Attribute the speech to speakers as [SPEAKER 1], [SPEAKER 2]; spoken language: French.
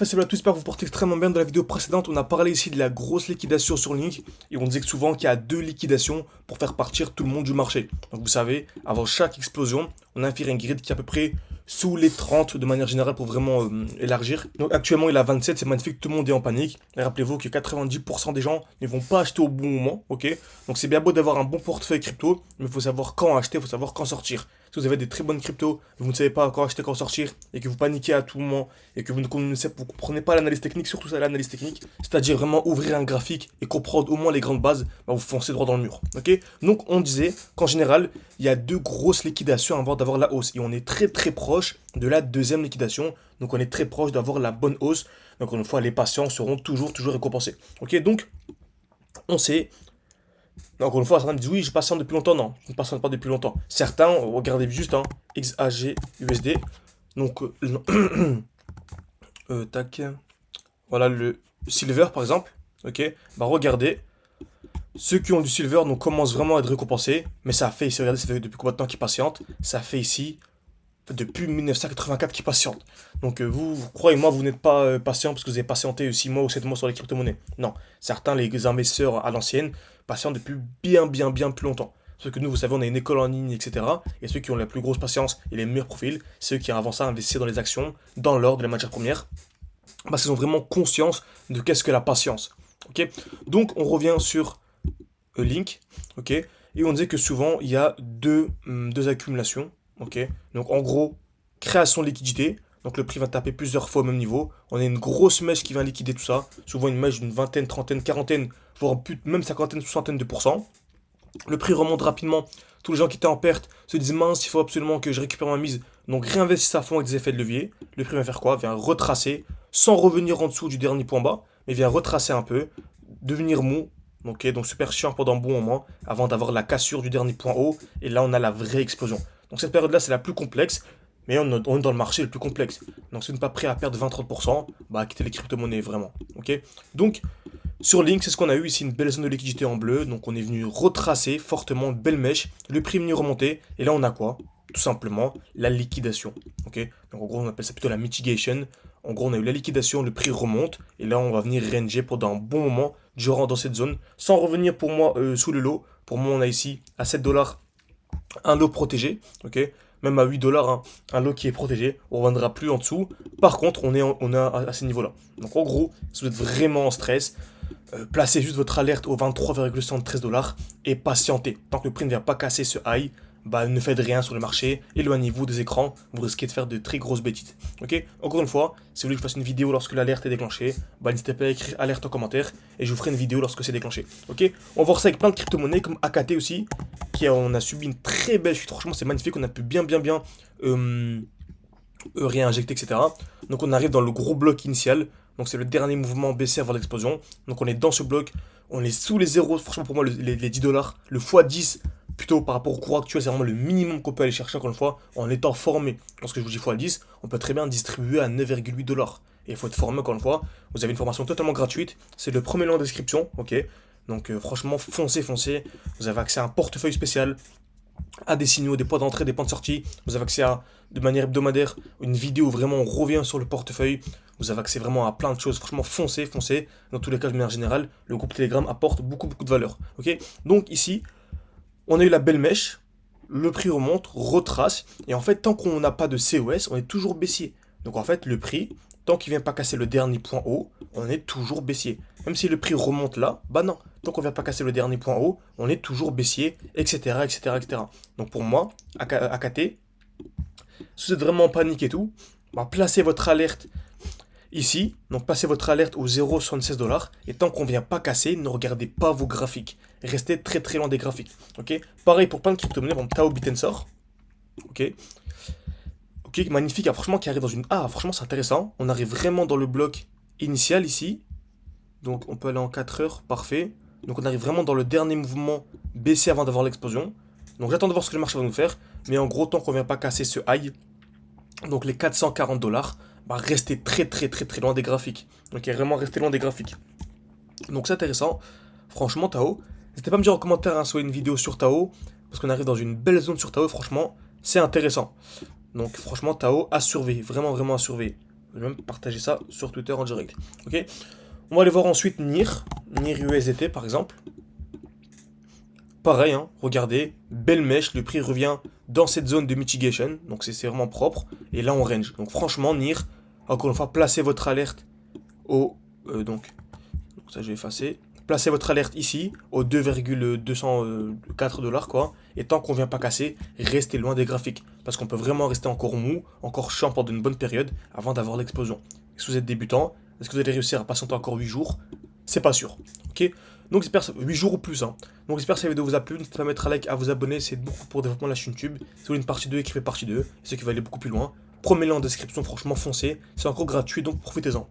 [SPEAKER 1] Parfait, salut à tous, j'espère que vous portez extrêmement bien. Dans la vidéo précédente, on a parlé ici de la grosse liquidation sur Link et on disait que souvent qu'il y a deux liquidations pour faire partir tout le monde du marché. Donc vous savez, avant chaque explosion, on a fait un grid qui est à peu près sous les 30 de manière générale pour vraiment élargir. Donc actuellement il est à 27, c'est magnifique, tout le monde est en panique. Et rappelez-vous que 90% des gens ne vont pas acheter au bon moment, ok? Donc c'est bien beau d'avoir un bon portefeuille crypto, mais il faut savoir quand acheter, il faut savoir quand sortir. Si vous avez des très bonnes cryptos, vous ne savez pas quand acheter, quand sortir, et que vous paniquez à tout moment, et que vous ne comprenez pas l'analyse technique, surtout ça l'analyse technique, c'est-à-dire vraiment ouvrir un graphique et comprendre au moins les grandes bases, bah vous foncez droit dans le mur, ok? Donc on disait qu'en général, il y a deux grosses liquidations avant d'avoir la hausse, et on est très très proche de la deuxième liquidation, donc on est très proche d'avoir la bonne hausse, donc une fois les patients seront toujours récompensés, ok? Donc on sait. Encore une fois, certains me disent oui, je patiente depuis longtemps. Non, je ne patiente pas depuis longtemps. Certains, regardez juste, hein, XAG USD. Donc, tac. Voilà le silver par exemple. Ok, bah regardez. Ceux qui ont du silver donc, commencent vraiment à être récompensés. Mais ça fait ici, regardez, ça fait depuis combien de temps qu'ils patientent. Ça fait ici depuis 1984 qu'ils patientent. Donc vous, croyez-moi, vous n'êtes pas patient parce que vous avez patienté 6 mois ou 7 mois sur les crypto-monnaies. Non, certains, les investisseurs à l'ancienne, patientent depuis bien plus longtemps. Sauf que nous, vous savez, on a une école en ligne, etc. Et ceux qui ont la plus grosse patience et les meilleurs profils, c'est ceux qui avant ça investissent dans les actions, dans l'or, de la matière première, parce qu'ils ont vraiment conscience de qu'est-ce que la patience. Ok. Donc on revient sur Link, ok, et on disait que souvent il y a deux accumulations, ok. Donc en gros, création de liquidité, donc le prix va taper plusieurs fois au même niveau. On a une grosse mèche qui vient liquider tout ça, souvent une mèche d'une vingtaine, trentaine, quarantaine, voire même cinquantaine, soixantaine de pourcents. Le prix remonte rapidement. Tous les gens qui étaient en perte se disent mince, il faut absolument que je récupère ma mise. Donc réinvestissent à fond avec des effets de levier. Le prix va faire quoi? Vient retracer sans revenir en dessous du dernier point bas, mais vient retracer un peu, devenir mou. Ok, donc super chiant pendant un bon moment avant d'avoir la cassure du dernier point haut. Et là, on a la vraie explosion. Donc cette période-là, c'est la plus complexe. Mais on est dans le marché le plus complexe. Donc si vous n'êtes pas prêt à perdre 20-30%, bah quittez les crypto-monnaies vraiment. Ok. Donc sur Link, c'est ce qu'on a eu ici, une belle zone de liquidité en bleu. Donc on est venu retracer fortement, une belle mèche. Le prix est venu remonter. Et là, on a quoi? Tout simplement la liquidation. Ok. Donc en gros, on appelle ça plutôt la mitigation. En gros, on a eu la liquidation, le prix remonte. Et là, on va venir ranger pendant un bon moment durant dans cette zone. Sans revenir pour moi sous le lot. Pour moi, on a ici à 7 dollars un lot protégé. Ok. Même à 8 dollars, hein, un lot qui est protégé. On ne reviendra plus en dessous. Par contre, on est à ces niveaux-là. Donc en gros, si vous êtes vraiment en stress, placez juste votre alerte au 23,73 dollars et patientez. Tant que le prix ne vient pas casser ce high, bah ne faites rien sur le marché, éloignez-vous des écrans, vous risquez de faire de très grosses bêtises. Ok. Encore une fois, si vous voulez que je fasse une vidéo lorsque l'alerte est déclenchée, bah n'hésitez pas à écrire alerte en commentaire et je vous ferai une vidéo lorsque c'est déclenché. Ok. On va voir ça avec plein de crypto-monnaies comme AKT aussi, on a subi une très belle chute. Franchement, c'est magnifique, on a pu bien réinjecter, etc. Donc on arrive dans le gros bloc initial. Donc c'est le dernier mouvement baissier avant l'explosion. Donc on est dans ce bloc, on est sous les zéros. Franchement pour moi les 10 dollars, le x10 plutôt par rapport au cours actuel, c'est vraiment le minimum qu'on peut aller chercher encore une fois en étant formé. Lorsque je vous dis x10, on peut très bien distribuer à 9,8 dollars. Et il faut être formé encore une fois. Vous avez une formation totalement gratuite. C'est le premier lien en description, ok. Donc franchement foncez. Vous avez accès à un portefeuille spécial, à des signaux, des points d'entrée, des points de sortie. Vous avez accès à, de manière hebdomadaire, une vidéo où vraiment on revient sur le portefeuille. Vous avez accès vraiment à plein de choses. Franchement, foncez. Dans tous les cas, de manière générale, le groupe Telegram apporte beaucoup de valeur. Ok. Donc ici, on a eu la belle mèche. Le prix remonte, retrace. Et en fait, tant qu'on n'a pas de COS, on est toujours baissier. Donc en fait, le prix, tant qu'il ne vient pas casser le dernier point haut, on est toujours baissier. Même si le prix remonte là, bah non. Tant qu'on ne vient pas casser le dernier point haut, on est toujours baissier, etc. Donc pour moi, AKT, si vous êtes vraiment en panique et tout, bah placez votre alerte ici. Donc passez votre alerte au 0,76 dollars. Et tant qu'on ne vient pas casser, ne regardez pas vos graphiques. Restez très loin des graphiques. Ok. Pareil pour plein de crypto-monnaies, comme Tao Bitensor. Ok. Ok, magnifique. Ah, franchement, qui arrive dans une. Ah, franchement, c'est intéressant. On arrive vraiment dans le bloc initial ici. Donc on peut aller en 4 heures, parfait. Donc on arrive vraiment dans le dernier mouvement baissier avant d'avoir l'explosion. Donc j'attends de voir ce que le marché va nous faire. Mais en gros, tant qu'on ne vient pas casser ce high, donc les 440 dollars, bah restez très loin des graphiques. Ok, vraiment restez loin des graphiques. Donc c'est intéressant. Franchement, Tao, n'hésitez pas à me dire en commentaire hein, soit une vidéo sur Tao. Parce qu'on arrive dans une belle zone sur Tao, franchement, c'est intéressant. Donc franchement, Tao à surveiller, vraiment à surveiller. Je vais même partager ça sur Twitter en direct. Ok. On va aller voir ensuite NIR USDT par exemple. Pareil, hein, regardez, belle mèche, le prix revient dans cette zone de mitigation, donc c'est vraiment propre, et là on range. Donc franchement, NIR, encore une fois, placez votre alerte au... donc ça je vais effacer. Placez votre alerte ici, au 2,204 $, quoi, et tant qu'on vient pas casser, restez loin des graphiques, parce qu'on peut vraiment rester encore mou, encore chiant pendant une bonne période, avant d'avoir l'explosion. Si vous êtes débutant, est-ce que vous allez réussir à patienter encore 8 jours? C'est pas sûr, ok? Donc j'espère 8 jours ou plus, hein. Donc j'espère que cette vidéo vous a plu, n'hésitez pas à mettre un like, à vous abonner, c'est beaucoup pour le développement de la chaîne YouTube. Si vous voulez une partie 2, écrivez partie 2, et ceux qui veulent aller beaucoup plus loin, premier lien en description, franchement foncez, c'est encore gratuit, donc profitez-en.